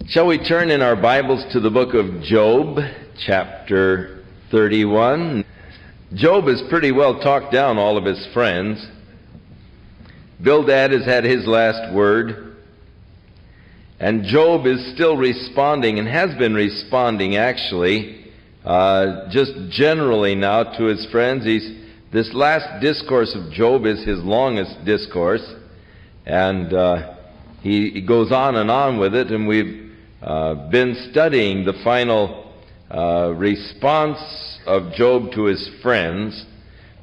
Shall we turn in our Bibles to the book of Job, chapter 31? Job has pretty well talked down all of his friends. Bildad has had his last word. And Job is still responding, and has been responding actually, just generally now to his friends. This last discourse of Job is his longest discourse. And he goes on and on with it, and we've been studying the final response of Job to his friends.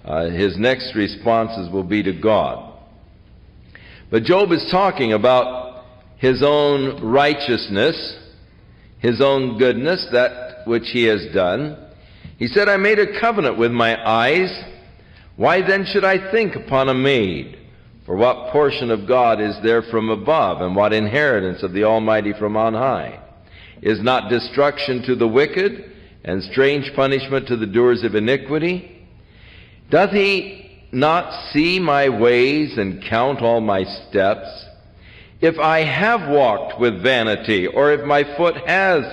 His next responses will be to God. But Job is talking about his own righteousness, his own goodness, that which he has done. He said, I made a covenant with my eyes. Why then should I think upon a maid? For what portion of God is there from above, and what inheritance of the Almighty from on high? Is not destruction to the wicked, and strange punishment to the doers of iniquity? Doth he not see my ways, and count all my steps? If I have walked with vanity, or if my foot has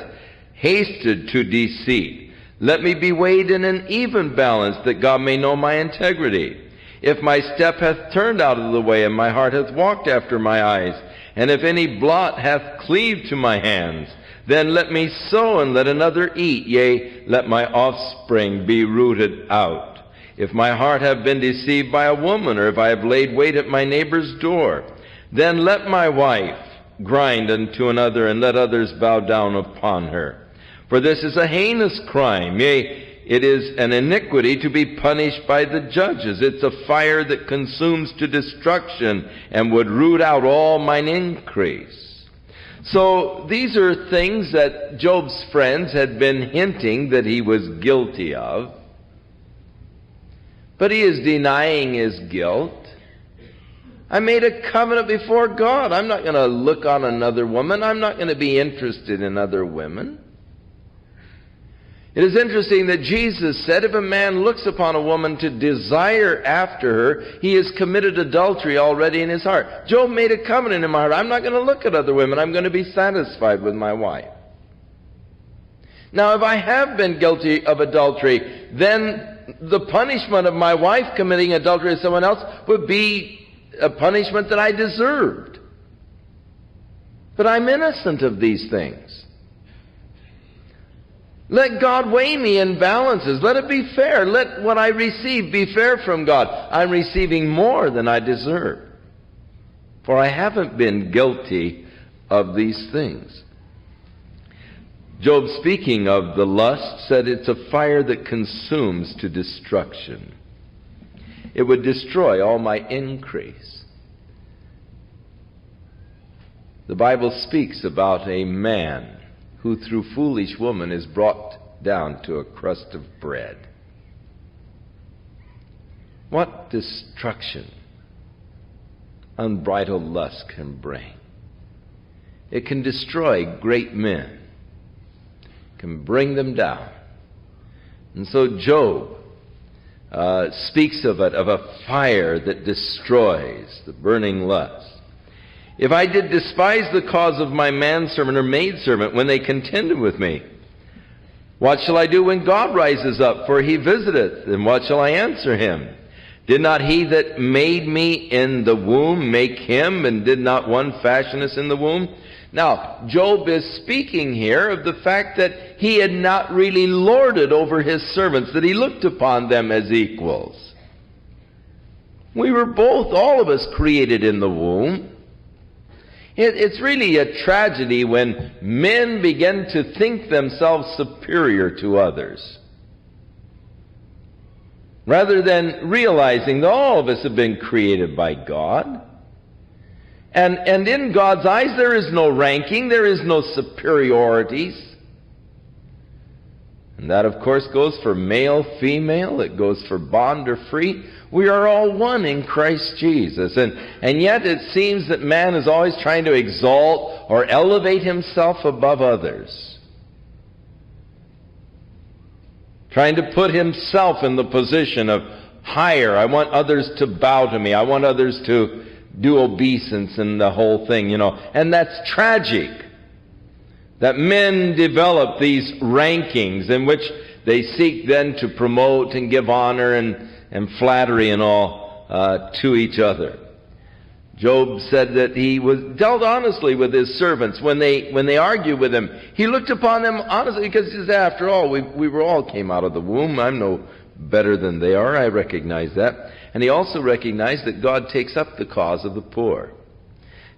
hasted to deceit, let me be weighed in an even balance, that God may know my integrity. If my step hath turned out of the way, and my heart hath walked after my eyes, and if any blot hath cleaved to my hands, then let me sow, and let another eat, yea, let my offspring be rooted out. If my heart have been deceived by a woman, or if I have laid wait at my neighbor's door, then let my wife grind unto another, and let others bow down upon her. For this is a heinous crime, yea, it is an iniquity to be punished by the judges. It's a fire that consumes to destruction, and would root out all mine increase. So these are things that Job's friends had been hinting that he was guilty of. But he is denying his guilt. I made a covenant before God. I'm not going to look on another woman. I'm not going to be interested in other women. It is interesting that Jesus said, if a man looks upon a woman to desire after her, he has committed adultery already in his heart. Job made a covenant in my heart. I'm not going to look at other women. I'm going to be satisfied with my wife. Now, if I have been guilty of adultery, then the punishment of my wife committing adultery with someone else would be a punishment that I deserved. But I'm innocent of these things. Let God weigh me in balances. Let it be fair. Let what I receive be fair from God. I'm receiving more than I deserve. For I haven't been guilty of these things. Job, speaking of the lust, said it's a fire that consumes to destruction. It would destroy all my increase. The Bible speaks about a man who through foolish woman is brought down to a crust of bread. What destruction unbridled lust can bring. It can destroy great men, can bring them down. And so Job speaks of it, of a fire that destroys, the burning lust. If I did despise the cause of my manservant or maidservant when they contended with me, what shall I do when God rises up? For he visiteth, and what shall I answer him? Did not he that made me in the womb make him, and did not one fashion us in the womb? Now, Job is speaking here of the fact that he had not really lorded over his servants, that he looked upon them as equals. We were both, all of us, created in the womb. It's really a tragedy when men begin to think themselves superior to others, rather than realizing that all of us have been created by God. And in God's eyes there is no ranking, there is no superiorities. And that, of course, goes for male, female, it goes for bond or free. We are all one in Christ Jesus. And yet it seems that man is always trying to exalt or elevate himself above others. Trying to put himself in the position of higher. I want others to bow to me. I want others to do obeisance and the whole thing, you know. And that's tragic. that men develop these rankings in which they seek then to promote and give honor and flattery and all to each other. Job said that he was dealt honestly with his servants. When they argued with him, he looked upon them honestly, because he said, after all, we were all came out of the womb. I'm no better than they are. I recognize that. And he also recognized that God takes up the cause of the poor.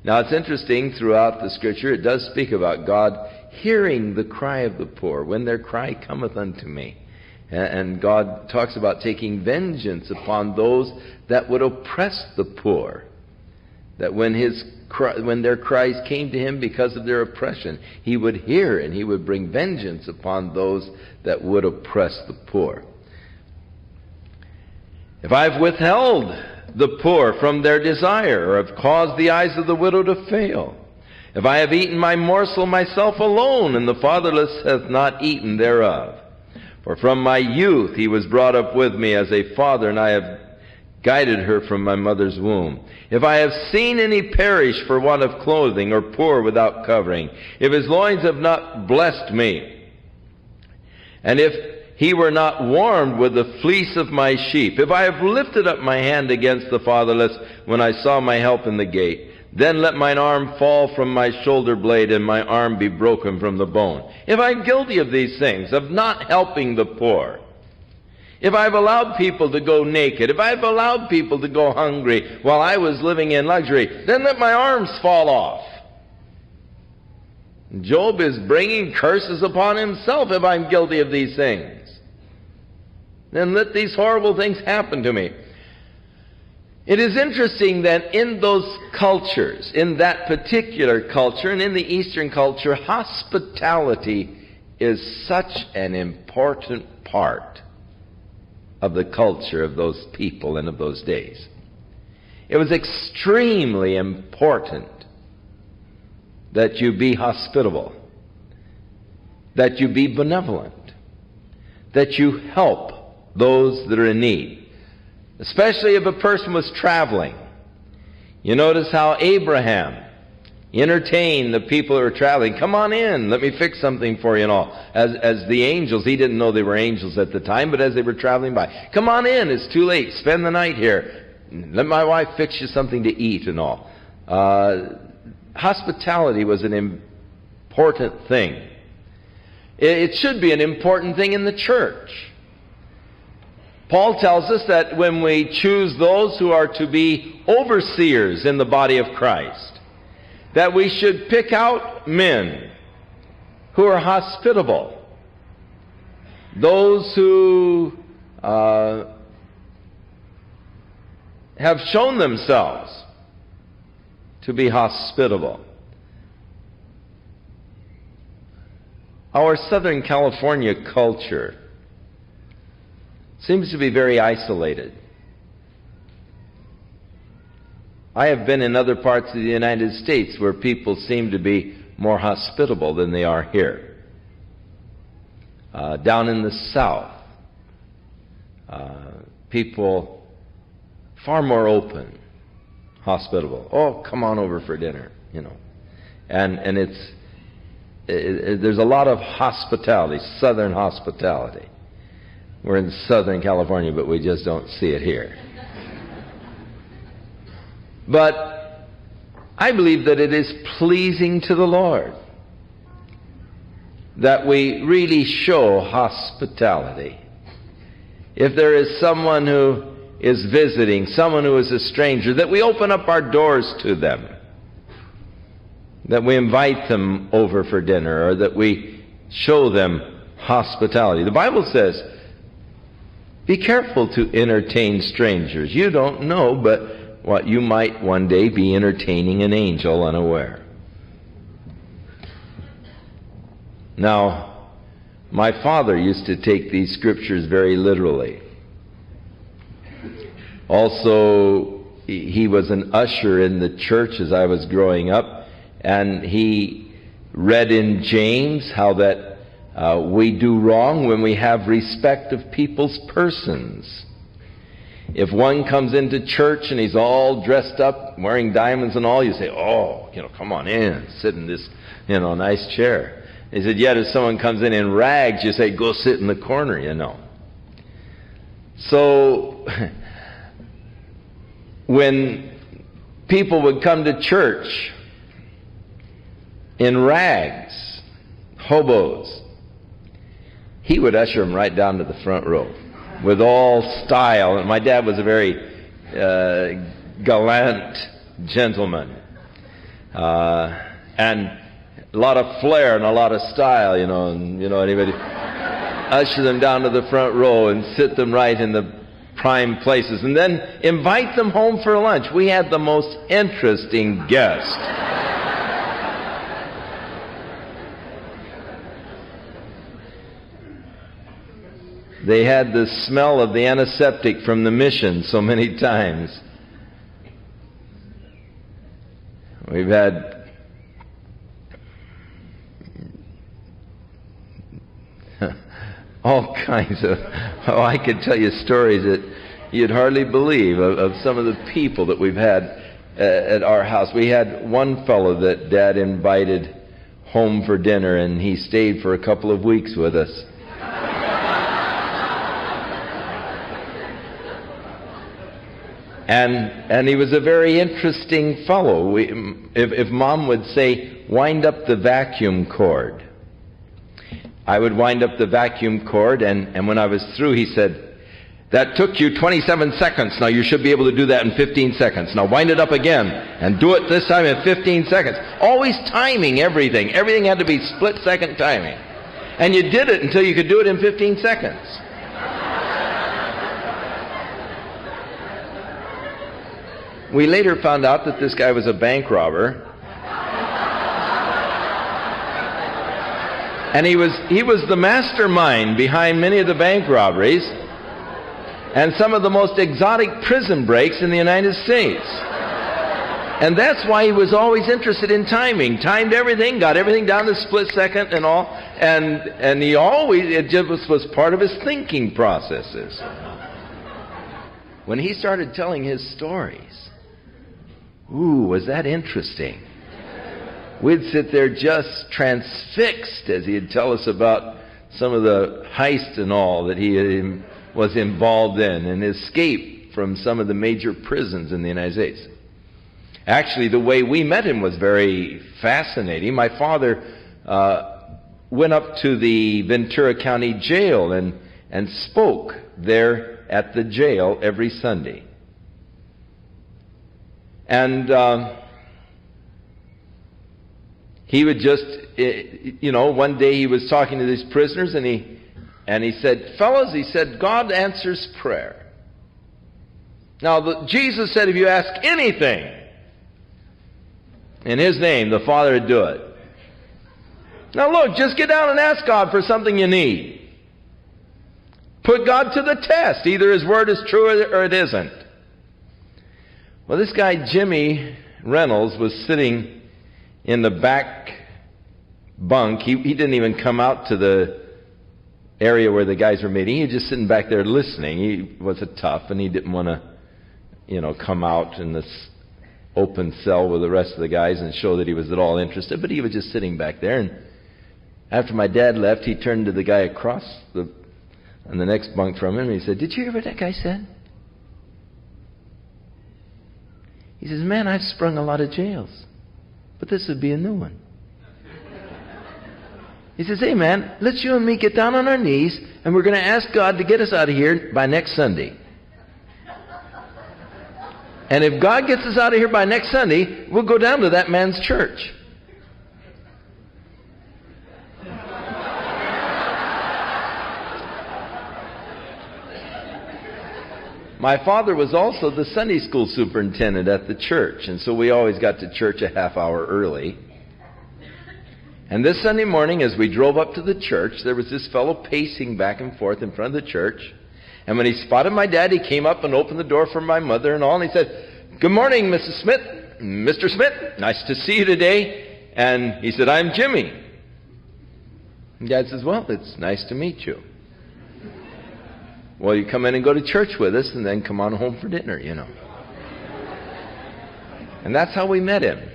Now it's interesting, throughout the Scripture, it does speak about God hearing the cry of the poor, when their cry cometh unto me. And God talks about taking vengeance upon those that would oppress the poor. That when their cries came to him because of their oppression, he would hear and he would bring vengeance upon those that would oppress the poor. If I have withheld the poor from their desire, or have caused the eyes of the widow to fail, if I have eaten my morsel myself alone, and the fatherless hath not eaten thereof. For from my youth he was brought up with me as a father, and I have guided her from my mother's womb. If I have seen any perish for want of clothing, or poor without covering, if his loins have not blessed me, and if he were not warmed with the fleece of my sheep, if I have lifted up my hand against the fatherless when I saw my help in the gate, then let mine arm fall from my shoulder blade, and my arm be broken from the bone. If I am guilty of these things, of not helping the poor, if I have allowed people to go naked, if I have allowed people to go hungry while I was living in luxury, then let my arms fall off. Job is bringing curses upon himself. If I'm guilty of these things, then let these horrible things happen to me. It is interesting that in those cultures, in that particular culture, and in the Eastern culture, hospitality is such an important part of the culture of those people and of those days. It was extremely important that you be hospitable, that you be benevolent, that you help those that are in need. Especially if a person was traveling. You notice how Abraham entertained the people who were traveling. Come on in, let me fix something for you and all. As the angels, he didn't know they were angels at the time, but as they were traveling by, come on in, it's too late, spend the night here. Let my wife fix you something to eat and all. Hospitality was an important thing. It should be an important thing in the church. Paul tells us that when we choose those who are to be overseers in the body of Christ, that we should pick out men who are hospitable, those who have shown themselves to be hospitable. Our Southern California culture seems to be very isolated. I have been in other parts of the United States where people seem to be more hospitable than they are here. Down in the South, people far more open, hospitable. Oh, come on over for dinner, you know. And there's a lot of hospitality, Southern hospitality. We're in Southern California, but we just don't see it here. But I believe that it is pleasing to the Lord that we really show hospitality. If there is someone who is visiting, someone who is a stranger, that we open up our doors to them, that we invite them over for dinner, or that we show them hospitality. The Bible says, be careful to entertain strangers. You don't know, but what you might one day be entertaining an angel unaware. Now, my father used to take these scriptures very literally. Also, he was an usher in the church as I was growing up, and he read in James how that we do wrong when we have respect of people's persons. if one comes into church and he's all dressed up, wearing diamonds and all, you say, oh, come on in, sit in this, nice chair. He said, yet if someone comes in rags, you say, go sit in the corner, So, when people would come to church in rags, hobos, he would usher them right down to the front row with all style. And my dad was a very gallant gentleman. And a lot of flair and a lot of style, anybody usher them down to the front row and sit them right in the prime places, and then invite them home for lunch. We had the most interesting guest. They had the smell of the antiseptic from the mission so many times. We've had all kinds of, I could tell you stories that you'd hardly believe of some of the people that we've had at our house. We had one fellow that Dad invited home for dinner, and he stayed for a couple of weeks with us. And he was a very interesting fellow. If Mom would say, wind up the vacuum cord, I would wind up the vacuum cord, and when I was through, he said, that took you 27 seconds. Now you should be able to do that in 15 seconds. Now wind it up again, and do it this time in 15 seconds. Always timing everything. Everything had to be split-second timing. And you did it until you could do it in 15 seconds. We later found out that this guy was a bank robber. And he was the mastermind behind many of the bank robberies and some of the most exotic prison breaks in the United States. And that's why he was always interested in timing. Timed everything, got everything down to split second and all. And he always, it just was part of his thinking processes. When he started telling his stories, ooh, was that interesting. We'd sit there just transfixed as he'd tell us about some of the heist and all that he was involved in, and escape from some of the major prisons in the United States. Actually, the way we met him was very fascinating. My father went up to the Ventura County Jail and spoke there at the jail every Sunday. And he would just, one day he was talking to these prisoners, and he said, fellas, he said, God answers prayer. Now, Jesus said, if you ask anything in His name, the Father would do it. Now look, just get down and ask God for something you need. Put God to the test. Either His Word is true or it isn't. Well, this guy, Jimmy Reynolds, was sitting in the back bunk. He didn't even come out to the area where the guys were meeting. He was just sitting back there listening. He was a tough, and he didn't want to, come out in this open cell with the rest of the guys and show that he was at all interested. But he was just sitting back there. And after my dad left, he turned to the guy across on the next bunk from him, and he said, did you hear what that guy said? He says, man, I've sprung a lot of jails, but this would be a new one. He says, hey man, let's you and me get down on our knees, and we're going to ask God to get us out of here by next Sunday. And if God gets us out of here by next Sunday, we'll go down to that man's church. My father was also the Sunday school superintendent at the church, and so we always got to church a half hour early. And this Sunday morning, as we drove up to the church, there was this fellow pacing back and forth in front of the church. And when he spotted my dad, he came up and opened the door for my mother and all, and he said, good morning, Mrs. Smith, Mr. Smith, nice to see you today. And he said, I'm Jimmy. And Dad says, well, it's nice to meet you. Well, you come in and go to church with us and then come on home for dinner, you know. And that's how we met him.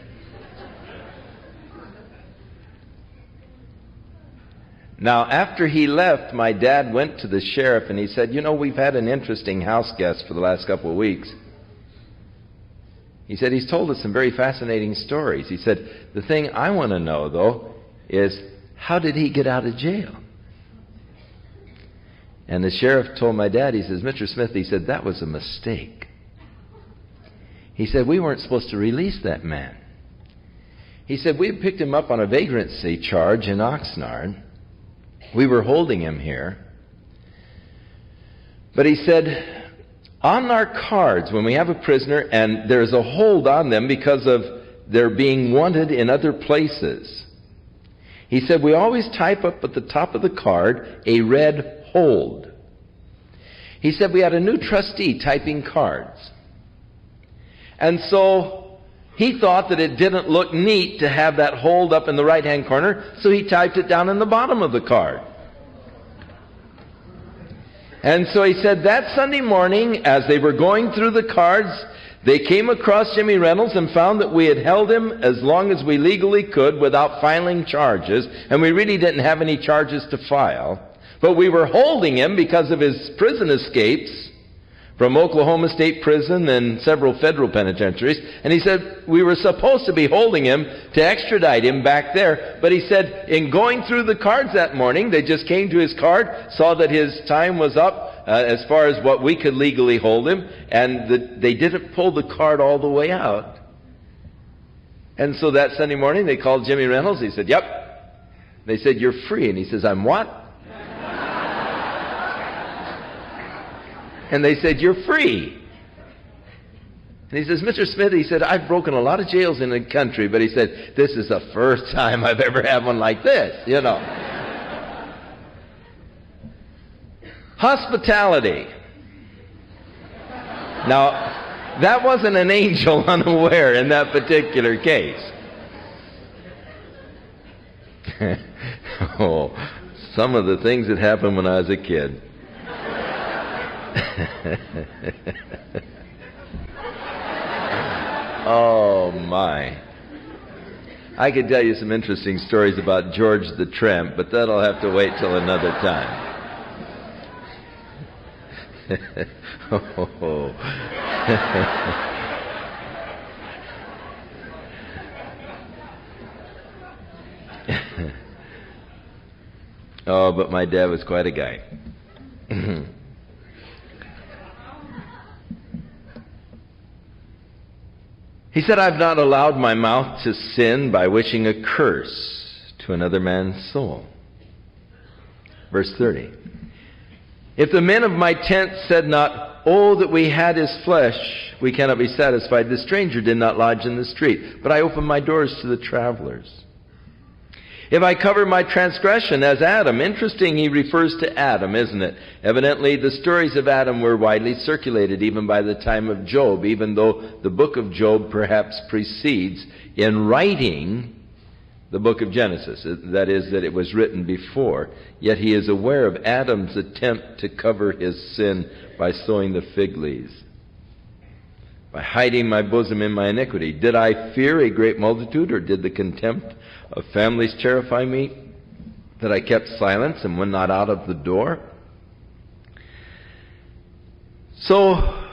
Now, after he left, my dad went to the sheriff and he said, you know, we've had an interesting house guest for the last couple of weeks. He said, he's told us some very fascinating stories. He said, the thing I want to know, though, is how did he get out of jail? And the sheriff told my dad, he says, Mr. Smith, he said, that was a mistake. He said, we weren't supposed to release that man. He said, we had picked him up on a vagrancy charge in Oxnard. We were holding him here. But he said, on our cards, when we have a prisoner and there's a hold on them because of their being wanted in other places, he said, we always type up at the top of the card a red hold. He said, we had a new trustee typing cards. And so he thought that it didn't look neat to have that hold up in the right-hand corner, so he typed it down in the bottom of the card. And so he said that Sunday morning, as they were going through the cards, they came across Jimmy Reynolds and found that we had held him as long as we legally could without filing charges, and we really didn't have any charges to file. But we were holding him because of his prison escapes from Oklahoma State Prison and several federal penitentiaries. And he said we were supposed to be holding him to extradite him back there. But he said in going through the cards that morning, they just came to his card, saw that his time was up as far as what we could legally hold him, and they didn't pull the card all the way out. And so that Sunday morning, they called Jimmy Reynolds. He said, yep. They said, you're free. And he says, I'm what? And they said, you're free. And he says, Mr. Smith, he said, I've broken a lot of jails in the country, but he said, this is the first time I've ever had one like this, you know. Hospitality. Now, that wasn't an angel unaware in that particular case. Oh, some of the things that happened when I was a kid. Oh my. I could tell you some interesting stories about George the Tramp, but that'll have to wait till another time. Oh. Oh, but my dad was quite a guy. He said, I've not allowed my mouth to sin by wishing a curse to another man's soul. Verse 30. If the men of my tent said not, oh, that we had his flesh, we cannot be satisfied. The stranger did not lodge in the street, but I opened my doors to the travelers. If I cover my transgression as Adam, interesting, he refers to Adam, isn't it? Evidently, the stories of Adam were widely circulated even by the time of Job, even though the book of Job perhaps precedes in writing the book of Genesis. That is, that it was written before. Yet he is aware of Adam's attempt to cover his sin by sowing the fig leaves, by hiding my bosom in my iniquity. Did I fear a great multitude, or did the contempt of families terrify me, that I kept silence and went not out of the door? So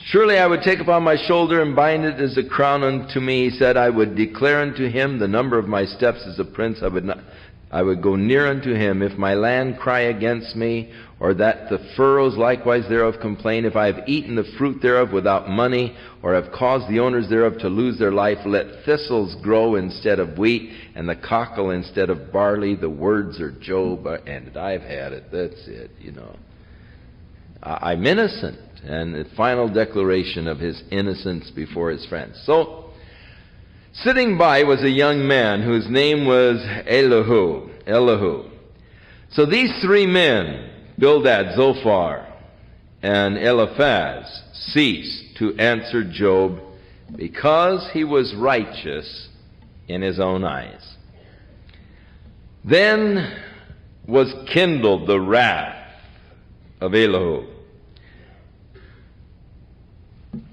surely I would take upon my shoulder and bind it as a crown unto me. He said, I would declare unto him the number of my steps as a prince. I would go near unto him. If my land cry against me, or that the furrows likewise thereof complain, if I have eaten the fruit thereof without money, or have caused the owners thereof to lose their life, let thistles grow instead of wheat, and the cockle instead of barley. The words are Job, and I've had it. That's it, you know. I'm innocent. And the final declaration of his innocence before his friends. So, sitting by was a young man whose name was Elihu. So these three men, Bildad, Zophar, and Eliphaz, ceased to answer Job because he was righteous in his own eyes. Then was kindled the wrath of Elihu,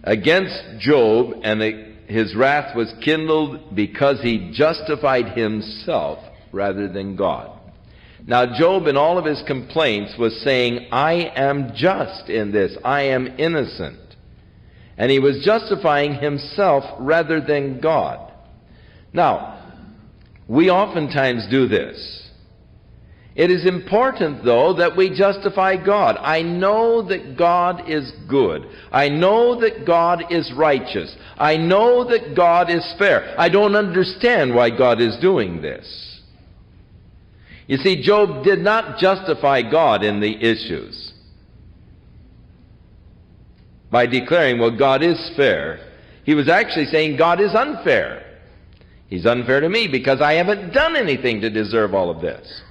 against Job, and his wrath was kindled because he justified himself rather than God. Now Job, in all of his complaints, was saying, I am just in this, I am innocent. And he was justifying himself rather than God. Now, we oftentimes do this. It is important, though, that we justify God. I know that God is good. I know that God is righteous. I know that God is fair. I don't understand why God is doing this. You see, Job did not justify God in the issues by declaring, well, God is fair. He was actually saying God is unfair. He's unfair to me because I haven't done anything to deserve all of this.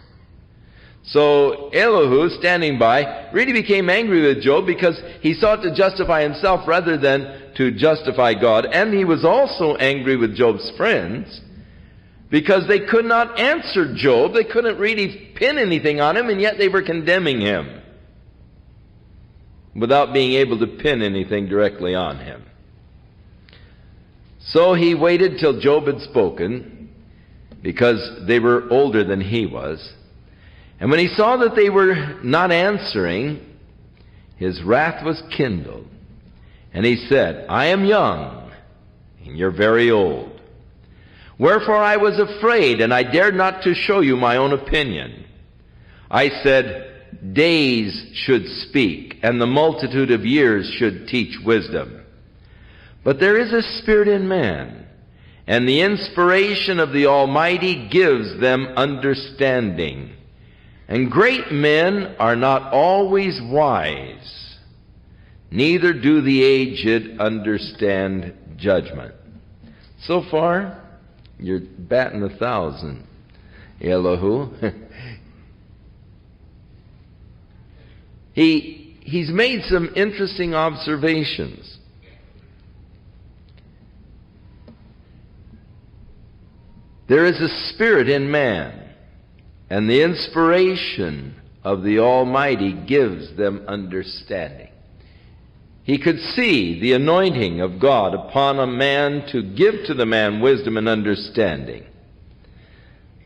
So Elihu, standing by, really became angry with Job because he sought to justify himself rather than to justify God. And he was also angry with Job's friends because they could not answer Job. They couldn't really pin anything on him, and yet they were condemning him without being able to pin anything directly on him. So he waited till Job had spoken, because they were older than he was. And when he saw that they were not answering, his wrath was kindled. And he said, I am young, and you're very old. Wherefore I was afraid, and I dared not to show you my own opinion. I said, days should speak, and the multitude of years should teach wisdom. But there is a spirit in man, and the inspiration of the Almighty gives them understanding. And great men are not always wise, neither do the aged understand judgment. So far, you're batting 1,000, Elihu. He's made some interesting observations. There is a spirit in man, and the inspiration of the Almighty gives them understanding. He could see the anointing of God upon a man to give to the man wisdom and understanding.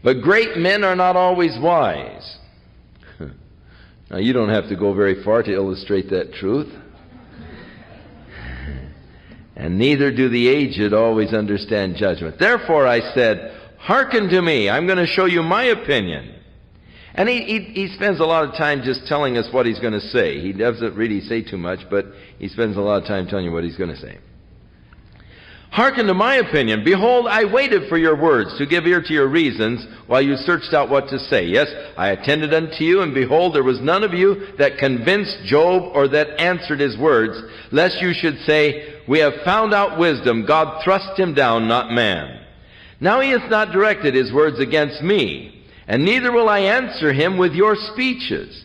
But great men are not always wise. Now, you don't have to go very far to illustrate that truth. And neither do the aged always understand judgment. Therefore I said, hearken to me, I'm going to show you my opinion. And he spends a lot of time just telling us what he's going to say. He doesn't really say too much, but he spends a lot of time telling you what he's going to say. Hearken to my opinion. Behold, I waited for your words, to give ear to your reasons, while you searched out what to say. Yes, I attended unto you, and behold, there was none of you that convinced Job or that answered his words, lest you should say, we have found out wisdom, God thrust him down, not man. Now he hath not directed his words against me, and neither will I answer him with your speeches.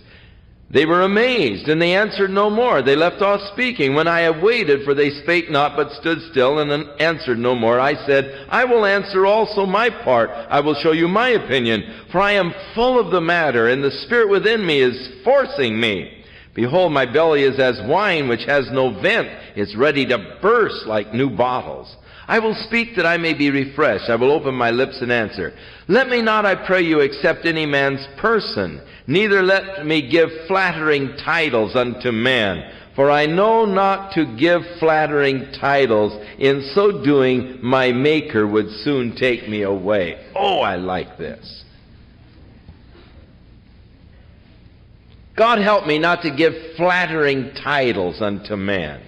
They were amazed, and they answered no more. They left off speaking. When I have waited, for they spake not, but stood still, and answered no more, I said, I will answer also my part. I will show you my opinion, for I am full of the matter, and the spirit within me is forcing me. Behold, my belly is as wine which has no vent. It's ready to burst like new bottles. I will speak that I may be refreshed. I will open my lips and answer. Let me not, I pray you, accept any man's person, neither let me give flattering titles unto man. For I know not to give flattering titles. In so doing, my Maker would soon take me away. Oh, I like this. God help me not to give flattering titles unto man.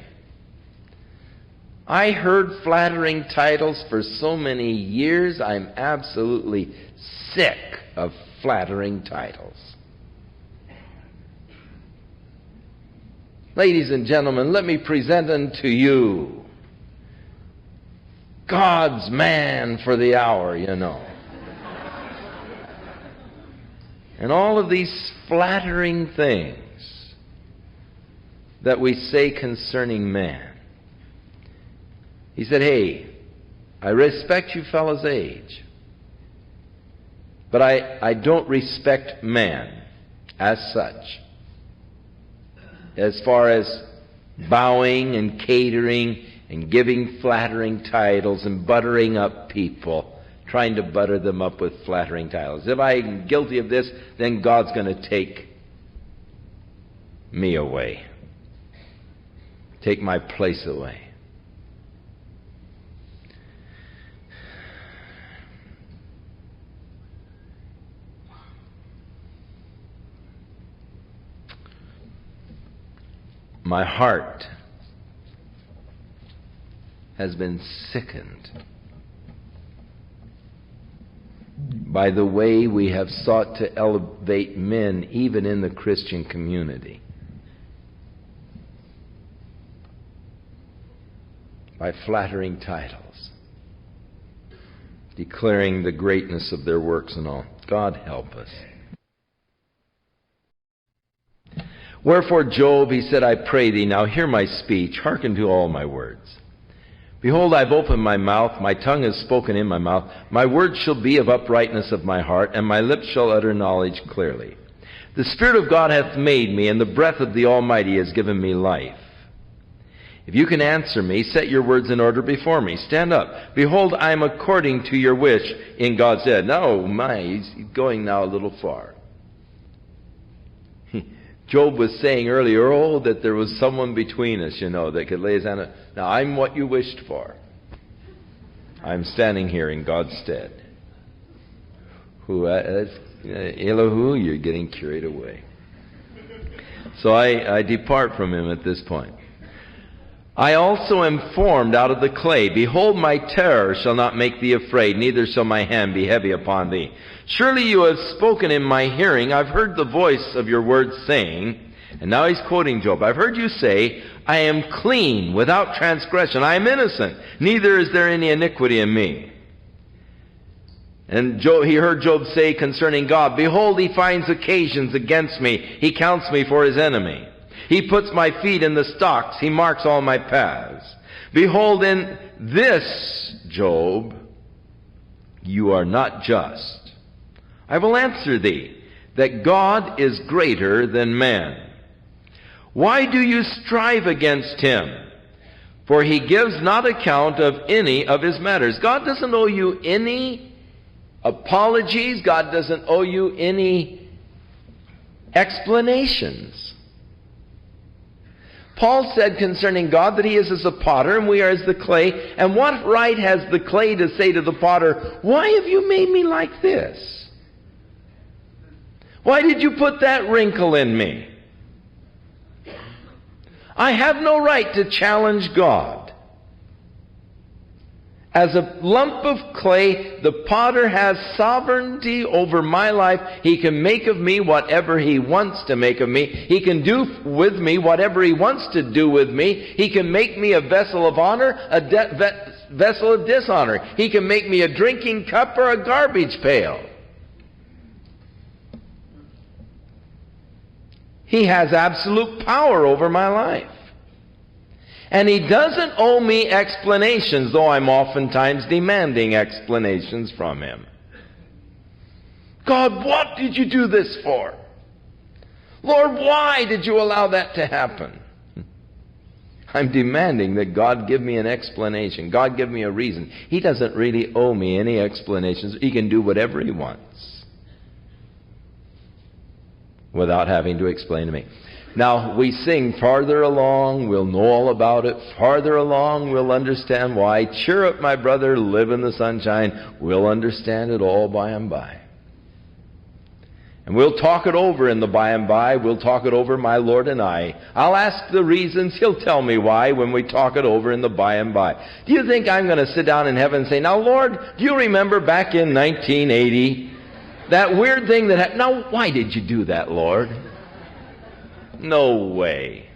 I heard flattering titles for so many years, I'm absolutely sick of flattering titles. Ladies and gentlemen, let me present unto you God's man for the hour, you know. And all of these flattering things that we say concerning man. He said, hey, I respect you fellas' age, but I don't respect man as such, as far as bowing and catering and giving flattering titles and buttering up people, trying to butter them up with flattering titles. If I'm guilty of this, then God's going to take me away, take my place away. My heart has been sickened by the way we have sought to elevate men even in the Christian community, by flattering titles, declaring the greatness of their works and all. God help us. Wherefore Job, he said, I pray thee, now hear my speech, hearken to all my words. Behold, I've opened my mouth, my tongue has spoken in my mouth. My words shall be of uprightness of my heart, and my lips shall utter knowledge clearly. The Spirit of God hath made me, and the breath of the Almighty has given me life. If you can answer me, set your words in order before me. Stand up. Behold, I am according to your wish in God's head. Now, he's going now a little far. Job was saying earlier, that there was someone between us, that could lay his hand on. Now, I'm what you wished for. I'm standing here in God's stead. Elohu, you're getting carried away. So I depart from him at this point. I also am formed out of the clay. Behold, my terror shall not make thee afraid, neither shall my hand be heavy upon thee. Surely you have spoken in my hearing. I've heard the voice of your words saying, and now he's quoting Job, I've heard you say, I am clean, without transgression. I am innocent, neither is there any iniquity in me. And he heard Job say concerning God, behold, he finds occasions against me. He counts me for his enemy. He puts my feet in the stocks. He marks all my paths. Behold, in this, Job, you are not just. I will answer thee, that God is greater than man. Why do you strive against him? For he gives not account of any of his matters. God doesn't owe you any apologies. God doesn't owe you any explanations. Paul said concerning God that he is as the potter and we are as the clay. And what right has the clay to say to the potter, why have you made me like this? Why did you put that wrinkle in me? I have no right to challenge God. As a lump of clay, the potter has sovereignty over my life. He can make of me whatever he wants to make of me. He can do with me whatever he wants to do with me. He can make me a vessel of honor, a vessel of dishonor. He can make me a drinking cup or a garbage pail. He has absolute power over my life. And he doesn't owe me explanations, though I'm oftentimes demanding explanations from him. God, what did you do this for? Lord, why did you allow that to happen? I'm demanding that God give me an explanation. God give me a reason. He doesn't really owe me any explanations. He can do whatever he wants without having to explain to me. Now, we sing farther along, we'll know all about it. Farther along, we'll understand why. Cheer up, my brother, live in the sunshine. We'll understand it all by and by. And we'll talk it over in the by and by. We'll talk it over, my Lord and I. I'll ask the reasons. He'll tell me why when we talk it over in the by and by. Do you think I'm going to sit down in heaven and say, now, Lord, do you remember back in 1980, that weird thing that happened? Now, why did you do that, Lord? No way.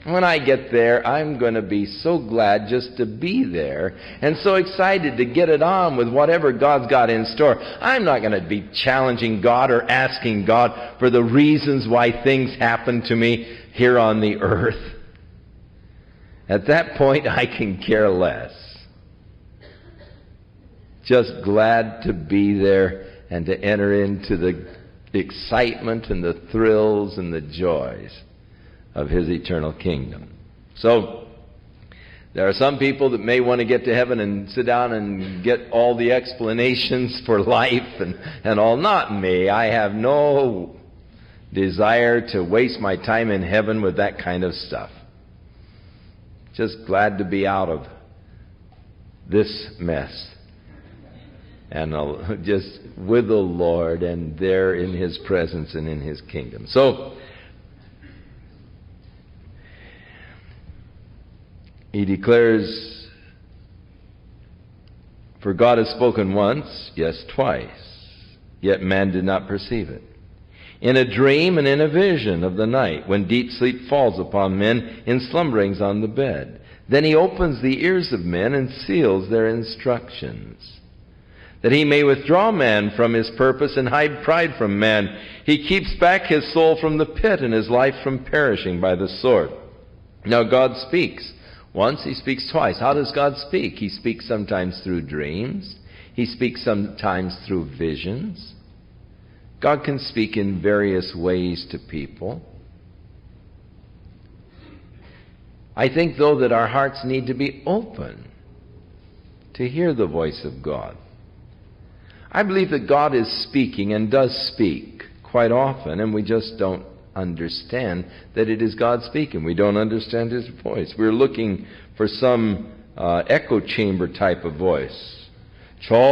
When I get there, I'm going to be so glad just to be there and so excited to get it on with whatever God's got in store. I'm not going to be challenging God or asking God for the reasons why things happen to me here on the earth. At that point, I can care less. Just glad to be there and to enter into the excitement and the thrills and the joys of His eternal kingdom. So, there are some people that may want to get to heaven and sit down and get all the explanations for life and all. Not me. I have no desire to waste my time in heaven with that kind of stuff. Just glad to be out of this mess. And I'll just with the Lord and there in His presence and in His kingdom. So, he declares, for God has spoken once, yes, twice, yet man did not perceive it. In a dream and in a vision of the night, when deep sleep falls upon men in slumberings on the bed. Then He opens the ears of men and seals their instructions, that He may withdraw man from his purpose and hide pride from man. He keeps back his soul from the pit and his life from perishing by the sword. Now God speaks. Once, He speaks twice. How does God speak? He speaks sometimes through dreams. He speaks sometimes through visions. God can speak in various ways to people. I think, though, that our hearts need to be open to hear the voice of God. I believe that God is speaking and does speak quite often, and we just don't understand that it is God speaking. We don't understand His voice. We're looking for some echo chamber type of voice. Charles,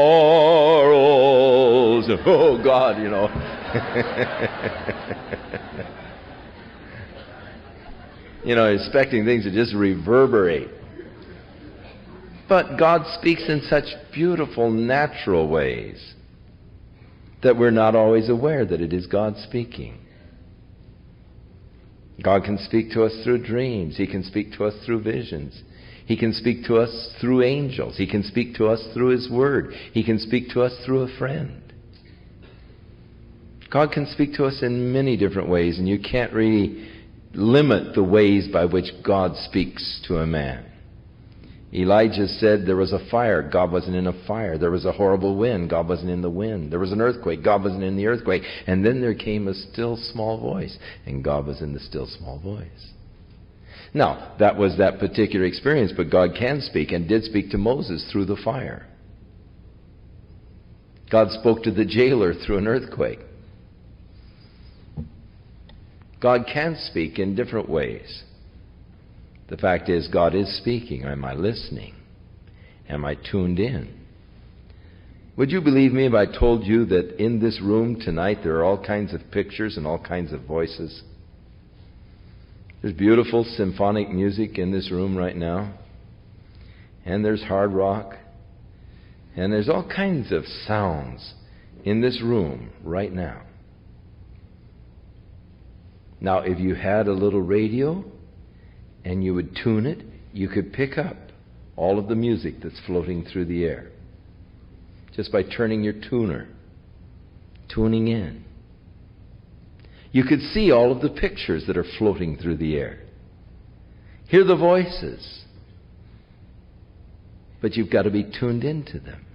oh God, you know. You know, expecting things to just reverberate. But God speaks in such beautiful, natural ways that we're not always aware that it is God speaking. God can speak to us through dreams. He can speak to us through visions. He can speak to us through angels. He can speak to us through His Word. He can speak to us through a friend. God can speak to us in many different ways, and you can't really limit the ways by which God speaks to a man. Elijah said there was a fire. God wasn't in a fire. There was a horrible wind. God wasn't in the wind. There was an earthquake. God wasn't in the earthquake. And then there came a still small voice, and God was in the still small voice. Now, that was that particular experience, but God can speak and did speak to Moses through the fire. God spoke to the jailer through an earthquake. God can speak in different ways. The fact is, God is speaking. Am I listening? Am I tuned in? Would you believe me if I told you that in this room tonight there are all kinds of pictures and all kinds of voices? There's beautiful symphonic music in this room right now. And there's hard rock. And there's all kinds of sounds in this room right now. Now, if you had a little radio and you would tune it, you could pick up all of the music that's floating through the air just by turning your tuner, tuning in. You could see all of the pictures that are floating through the air. Hear the voices. But you've got to be tuned into them.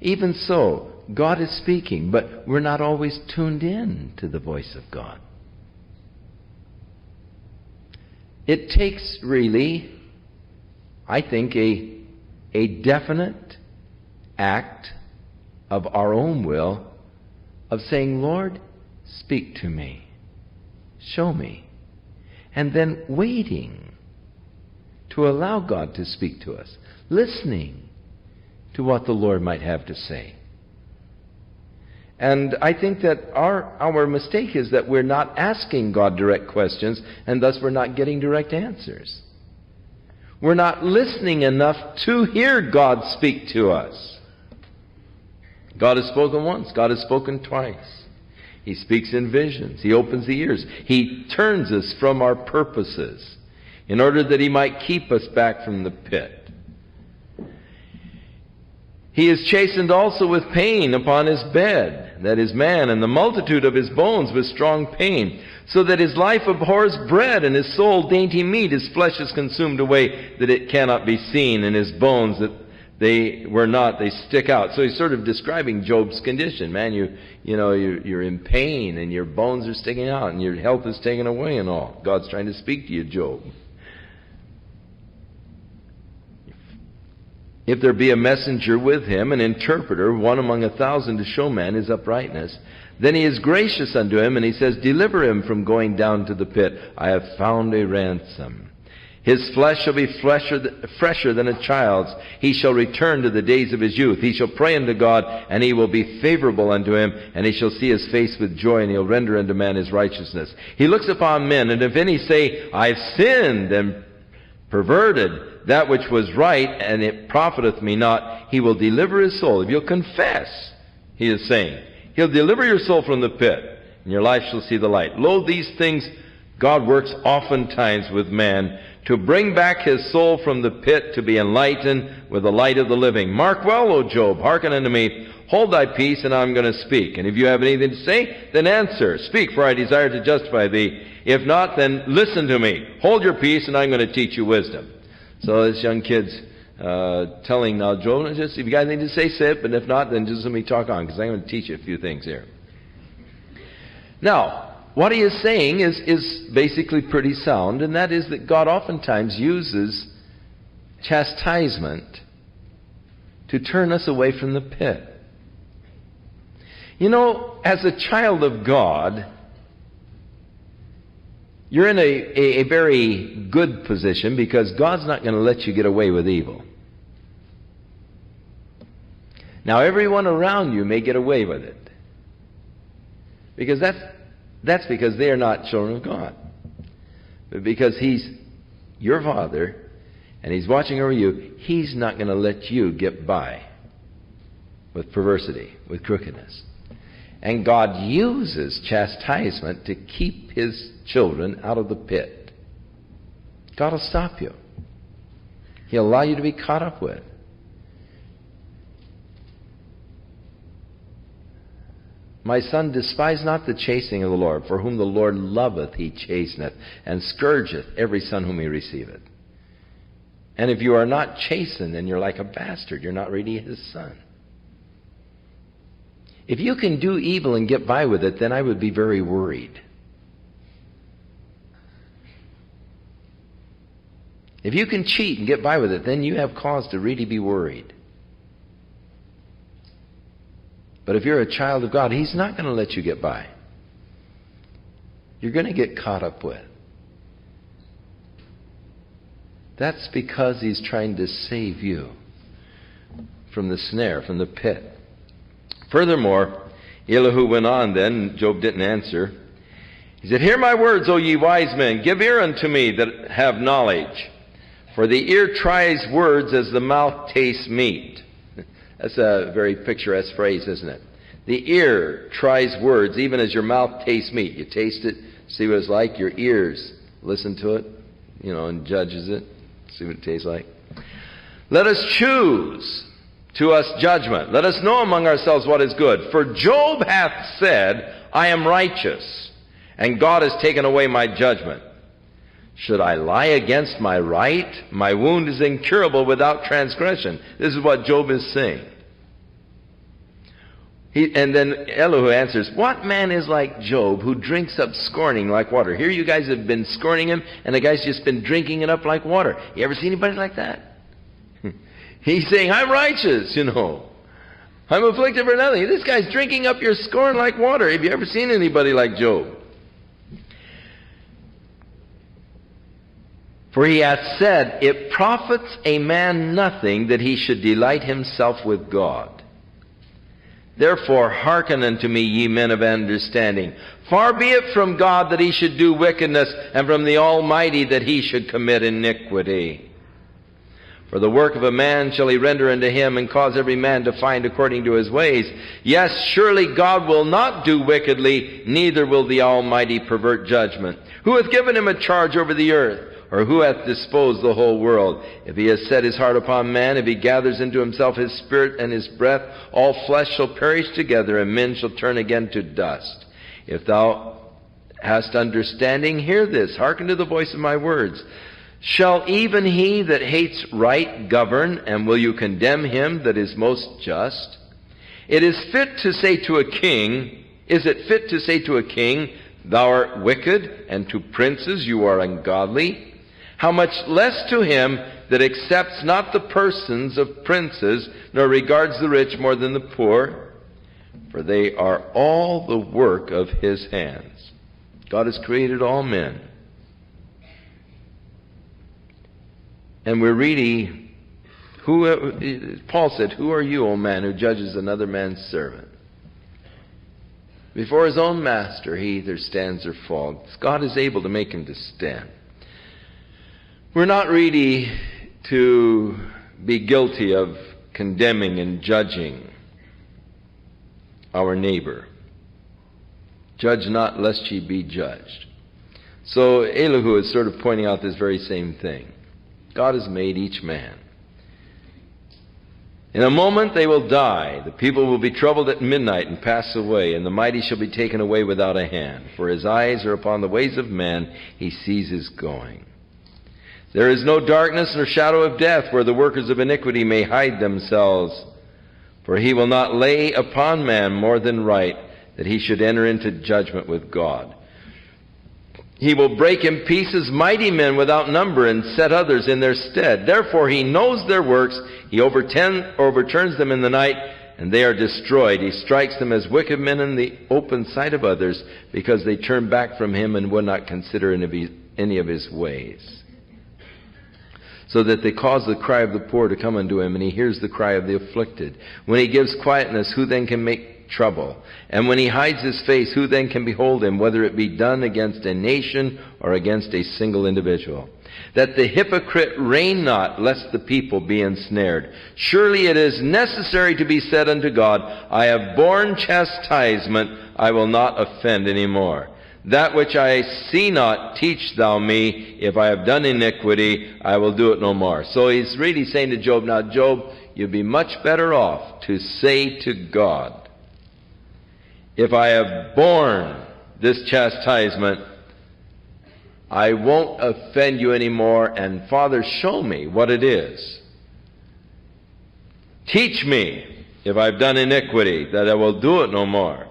Even so, God is speaking, but we're not always tuned in to the voice of God. It takes really, I think, a definite act of our own will of saying, Lord, speak to me. Show me. And then waiting to allow God to speak to us. Listening to what the Lord might have to say. And I think that our mistake is that we're not asking God direct questions, and thus we're not getting direct answers. We're not listening enough to hear God speak to us. God has spoken once. God has spoken twice. He speaks in visions. He opens the ears. He turns us from our purposes in order that He might keep us back from the pit. He is chastened also with pain upon his bed, that is man, and the multitude of his bones with strong pain, so that his life abhors bread, and his soul dainty meat. His flesh is consumed away, that it cannot be seen, and his bones that they were not, they stick out. So he's sort of describing Job's condition. Man, you're in pain, and your bones are sticking out, and your health is taken away and all. God's trying to speak to you, Job. If there be a messenger with him, an interpreter, one among 1,000 to show man his uprightness, then he is gracious unto him, and he says, deliver him from going down to the pit. I have found a ransom. His flesh shall be fresher than a child's. He shall return to the days of his youth. He shall pray unto God, and he will be favorable unto him, and he shall see his face with joy, and he'll render unto man his righteousness. He looks upon men, and if any say, I've sinned and perverted that which was right, and it profiteth me not, he will deliver his soul. If you'll confess, he is saying, he'll deliver your soul from the pit, and your life shall see the light. Lo, these things God works oftentimes with man, to bring back his soul from the pit, to be enlightened with the light of the living. Mark well, O Job, hearken unto me. Hold thy peace, and I'm going to speak. And if you have anything to say, then answer. Speak, for I desire to justify thee. If not, then listen to me. Hold your peace, and I'm going to teach you wisdom. So this young kid's telling now Job, just if you got anything to say, say it, but if not, then just let me talk on, because I'm going to teach you a few things here. Now, what he is saying is basically pretty sound, and that is that God oftentimes uses chastisement to turn us away from the pit. You know, as a child of God, you're in a very good position, because God's not going to let you get away with evil. Now, everyone around you may get away with it, because that's because they are not children of God. But because He's your Father, and He's watching over you, He's not going to let you get by with perversity, with crookedness. And God uses chastisement to keep His children out of the pit. God will stop you. He'll allow you to be caught up with. My son, despise not the chastening of the Lord, for whom the Lord loveth He chasteneth, and scourgeth every son whom He receiveth. And if you are not chastened, then you're like a bastard. You're not really His son. If you can do evil and get by with it, then I would be very worried. If you can cheat and get by with it, then you have cause to really be worried. But if you're a child of God, He's not going to let you get by. You're going to get caught up with. That's because He's trying to save you from the snare, from the pit. Furthermore, Elihu went on then, Job didn't answer. He said, hear my words, O ye wise men, give ear unto me that have knowledge. For the ear tries words as the mouth tastes meat. That's a very picturesque phrase, isn't it? The ear tries words even as your mouth tastes meat. You taste it, see what it's like. Your ears listen to it, and judges it, see what it tastes like. Let us choose to us judgment. Let us know among ourselves what is good. For Job hath said, I am righteous, and God has taken away my judgment. Should I lie against my right? My wound is incurable without transgression. This is what Job is saying. And then Elihu answers, what man is like Job, who drinks up scorning like water? Here you guys have been scorning him, and the guy's just been drinking it up like water. You ever see anybody like that? He's saying, I'm righteous, I'm afflicted for nothing. This guy's drinking up your scorn like water. Have you ever seen anybody like Job? For he hath said, it profits a man nothing that he should delight himself with God. Therefore hearken unto me, ye men of understanding. Far be it from God that he should do wickedness, and from the Almighty that he should commit iniquity. For the work of a man shall he render unto him, and cause every man to find according to his ways. Yes, surely God will not do wickedly, neither will the Almighty pervert judgment. Who hath given him a charge over the earth? Or who hath disposed the whole world? If he has set his heart upon man, if he gathers into himself his spirit and his breath, all flesh shall perish together, and men shall turn again to dust. If thou hast understanding, hear this. Hearken to the voice of my words. Shall even he that hates right govern, and will you condemn him that is most just? Is it fit to say to a king, thou art wicked, and to princes, you are ungodly? How much less to him that accepts not the persons of princes, nor regards the rich more than the poor? For they are all the work of his hands. God has created all men. And we're really, Paul said, who are you, O man, who judges another man's servant? Before his own master, he either stands or falls. God is able to make him to stand. We're not really to be guilty of condemning and judging our neighbor. Judge not, lest ye be judged. So Elihu is sort of pointing out this very same thing. God has made each man. In a moment they will die. The people will be troubled at midnight and pass away, and the mighty shall be taken away without a hand. For his eyes are upon the ways of men, he sees his going. There is no darkness nor shadow of death where the workers of iniquity may hide themselves. For he will not lay upon man more than right, that he should enter into judgment with God. He will break in pieces mighty men without number, and set others in their stead. Therefore he knows their works. He overturns them in the night, and they are destroyed. He strikes them as wicked men in the open sight of others, because they turn back from him and would not consider any of his ways. So that they cause the cry of the poor to come unto him, and he hears the cry of the afflicted. When he gives quietness, who then can make trouble? And when he hides his face, who then can behold him, whether it be done against a nation or against a single individual? That the hypocrite reign not, lest the people be ensnared. Surely it is necessary to be said unto God, I have borne chastisement, I will not offend any more. That which I see not, teach thou me. If I have done iniquity, I will do it no more. So he's really saying to Job, now Job, you'd be much better off to say to God, if I have borne this chastisement, I won't offend you anymore, and Father, show me what it is. Teach me, if I've done iniquity, that I will do it no more.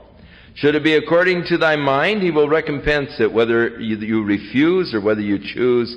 Should it be according to thy mind, he will recompense it, whether you refuse or whether you choose,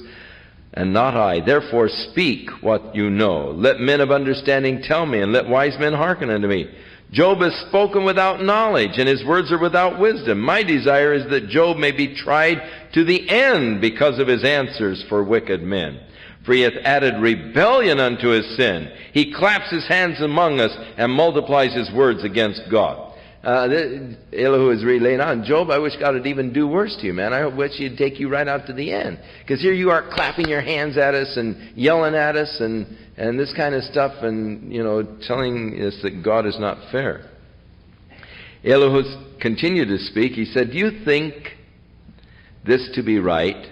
and not I. Therefore speak what you know. Let men of understanding tell me, and let wise men hearken unto me. Job has spoken without knowledge, and his words are without wisdom. My desire is that Job may be tried to the end because of his answers for wicked men. For he hath added rebellion unto his sin. He claps his hands among us and multiplies his words against God. Elihu is relaying on, Job, I wish God would even do worse to you, man. I wish he'd take you right out to the end. Because here you are clapping your hands at us and yelling at us and this kind of stuff, and, telling us that God is not fair. Elihu continued to speak. He said, do you think this to be right?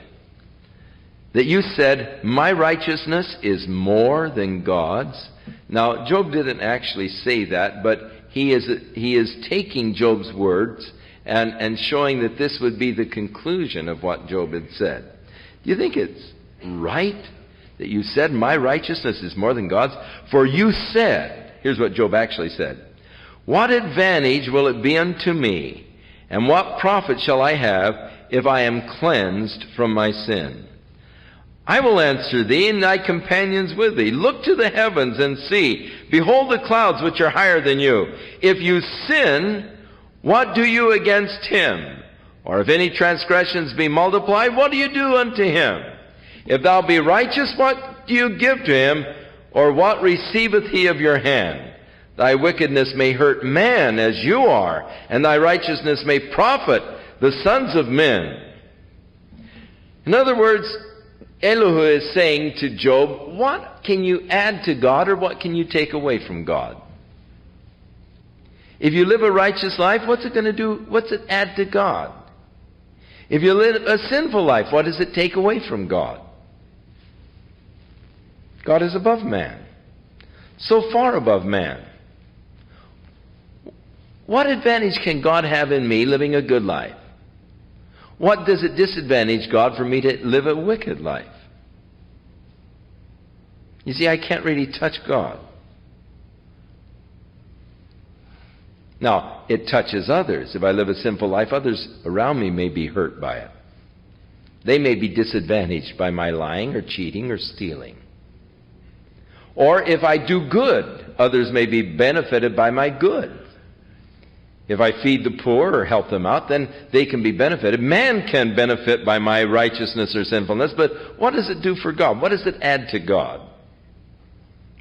That you said, my righteousness is more than God's? Now, Job didn't actually say that, but he is taking Job's words and showing that this would be the conclusion of what Job had said. Do you think it's right that you said, my righteousness is more than God's? For you said, here's what Job actually said, what advantage will it be unto me, and what profit shall I have if I am cleansed from my sin? I will answer thee, and thy companions with thee. Look to the heavens and see. Behold the clouds which are higher than you. If you sin, what do you against him? Or if any transgressions be multiplied, what do you do unto him? If thou be righteous, what do you give to him? Or what receiveth he of your hand? Thy wickedness may hurt man as you are, and thy righteousness may profit the sons of men. In other words, Elihu is saying to Job, what can you add to God, or what can you take away from God? If you live a righteous life, what's it going to do? What's it add to God? If you live a sinful life, what does it take away from God? God is above man, so far above man. What advantage can God have in me living a good life? What does it disadvantage God for me to live a wicked life? You see, I can't really touch God. Now, it touches others. If I live a sinful life, others around me may be hurt by it. They may be disadvantaged by my lying or cheating or stealing. Or if I do good, others may be benefited by my good. If I feed the poor or help them out, then they can be benefited. Man can benefit by my righteousness or sinfulness, but what does it do for God? What does it add to God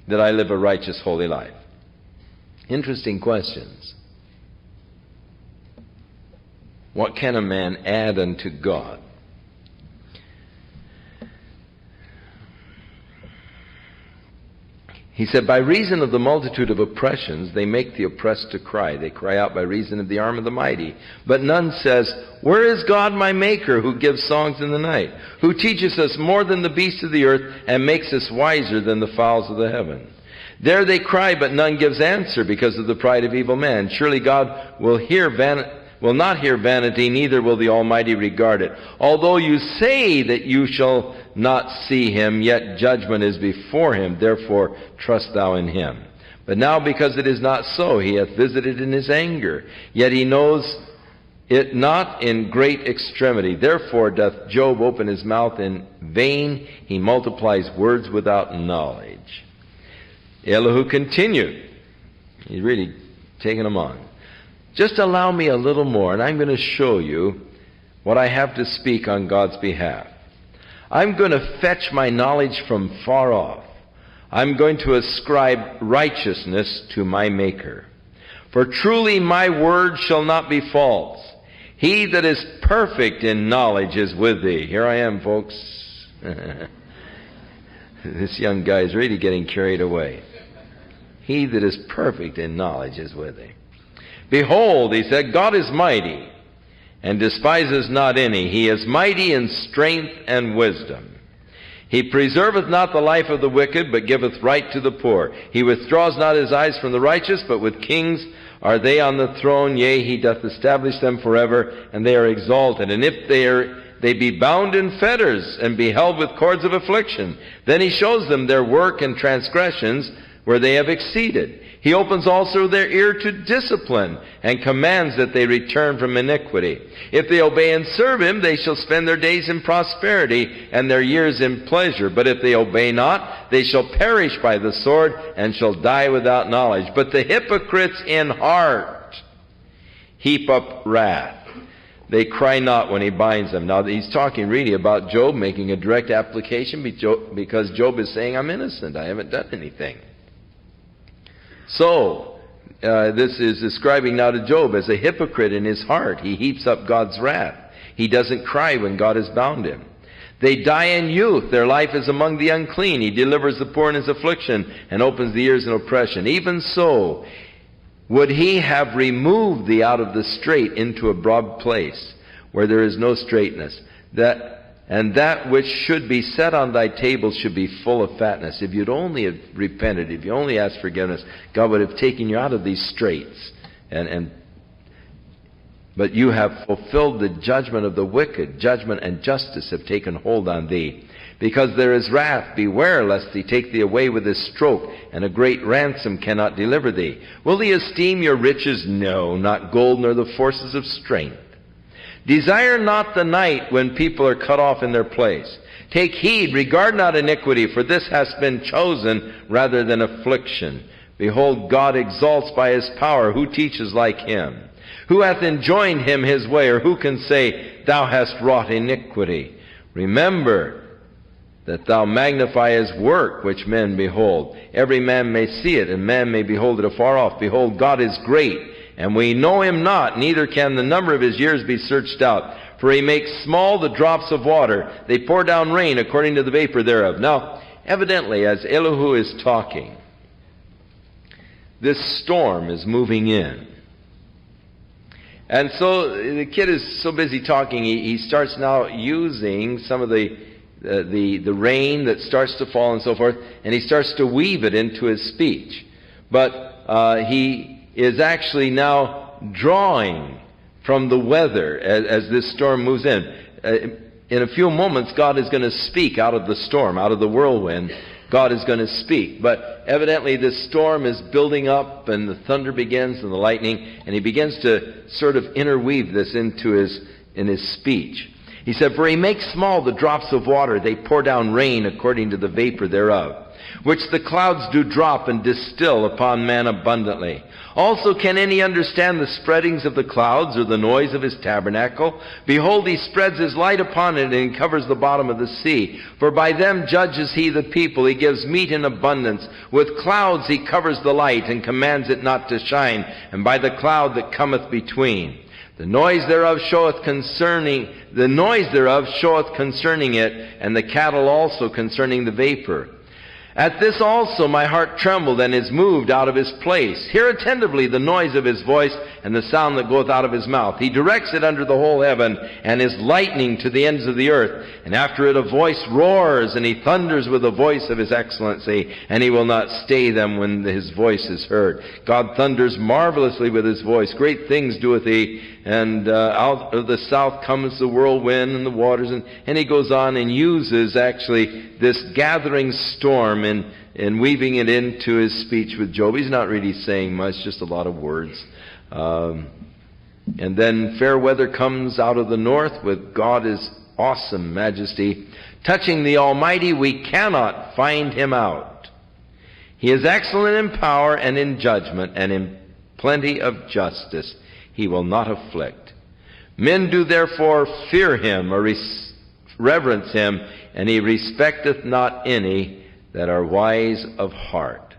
that I live a righteous, holy life? Interesting questions. What can a man add unto God? He said, by reason of the multitude of oppressions, they make the oppressed to cry. They cry out by reason of the arm of the mighty. But none says, where is God my Maker, who gives songs in the night, who teaches us more than the beasts of the earth, and makes us wiser than the fowls of the heaven? There they cry, but none gives answer, because of the pride of evil man. Surely God will not hear vanity, neither will the Almighty regard it. Although you say that you shall not see him, yet judgment is before him. Therefore trust thou in him. But now, because it is not so, he hath visited in his anger. Yet he knows it not in great extremity. Therefore doth Job open his mouth in vain. He multiplies words without knowledge. Elihu continued. He's really taking them on. Just allow me a little more, and I'm going to show you what I have to speak on God's behalf. I'm going to fetch my knowledge from far off. I'm going to ascribe righteousness to my Maker. For truly my word shall not be false. He that is perfect in knowledge is with thee. Here I am, folks. This young guy is really getting carried away. He that is perfect in knowledge is with thee. Behold, he said, God is mighty, and despises not any. He is mighty in strength and wisdom. He preserveth not the life of the wicked, but giveth right to the poor. He withdraws not his eyes from the righteous, but with kings are they on the throne. Yea, he doth establish them forever, and they are exalted. And if they be bound in fetters, and be held with cords of affliction, then he shows them their work and transgressions, where they have exceeded. He opens also their ear to discipline, and commands that they return from iniquity. If they obey and serve him, they shall spend their days in prosperity, and their years in pleasure. But if they obey not, they shall perish by the sword, and shall die without knowledge. But the hypocrites in heart heap up wrath. They cry not when he binds them. Now he's talking really about Job, making a direct application, because Job is saying, I'm innocent, I haven't done anything. So, this is describing now to Job as a hypocrite in his heart. He heaps up God's wrath. He doesn't cry when God has bound him. They die in youth. Their life is among the unclean. He delivers the poor in his affliction, and opens the ears in oppression. Even so, would he have removed thee out of the strait into a broad place, where there is no straightness, and that which should be set on thy table should be full of fatness. If you'd only have repented, if you only asked forgiveness, God would have taken you out of these straits. But you have fulfilled the judgment of the wicked. Judgment and justice have taken hold on thee. Because there is wrath, beware lest he take thee away with his stroke, and a great ransom cannot deliver thee. Will he esteem your riches? No, not gold nor the forces of strength. Desire not the night when people are cut off in their place. Take heed, regard not iniquity, for this has been chosen rather than affliction. Behold, God exalts by his power. Who teaches like him? Who hath enjoined him his way, or who can say, thou hast wrought iniquity? Remember that thou magnify his work, which men behold. Every man may see it, and man may behold it afar off. Behold, God is great, and we know him not, neither can the number of his years be searched out. For he makes small the drops of water. They pour down rain according to the vapor thereof. Now, evidently, as Elihu is talking, this storm is moving in. And so the kid is so busy talking, he starts now using some of the rain that starts to fall and so forth, and he starts to weave it into his speech. But he is actually now drawing from the weather as this storm moves in. In a few moments, God is going to speak out of the storm, out of the whirlwind. God is going to speak. But evidently this storm is building up, and the thunder begins and the lightning, and he begins to sort of interweave this in his speech. He said, "For he makes small the drops of water, they pour down rain according to the vapor thereof, which the clouds do drop and distill upon man abundantly. Also can any understand the spreadings of the clouds, or the noise of his tabernacle? Behold, he spreads his light upon it, and he covers the bottom of the sea. For by them judges he the people, he gives meat in abundance. With clouds he covers the light, and commands it not to shine, and by the cloud that cometh between. The noise thereof showeth concerning it, and the cattle also concerning the vapor. At this also my heart trembled, and is moved out of his place. Hear attentively the noise of his voice, and the sound that goeth out of his mouth. He directs it under the whole heaven, and his lightning to the ends of the earth. And after it a voice roars, and he thunders with the voice of his excellency, and he will not stay them when his voice is heard. God thunders marvelously with his voice. Great things doeth he, and out of the south comes the whirlwind and the waters." And he goes on and uses actually this gathering storm in weaving it into his speech with Job. He's not really saying much, just a lot of words. And then fair weather comes out of the north with God is awesome majesty. Touching the Almighty, we cannot find him out. He is excellent in power and in judgment, and in plenty of justice. He will not afflict. Men do therefore fear him, or reverence him, and he respecteth not any that are wise of heart.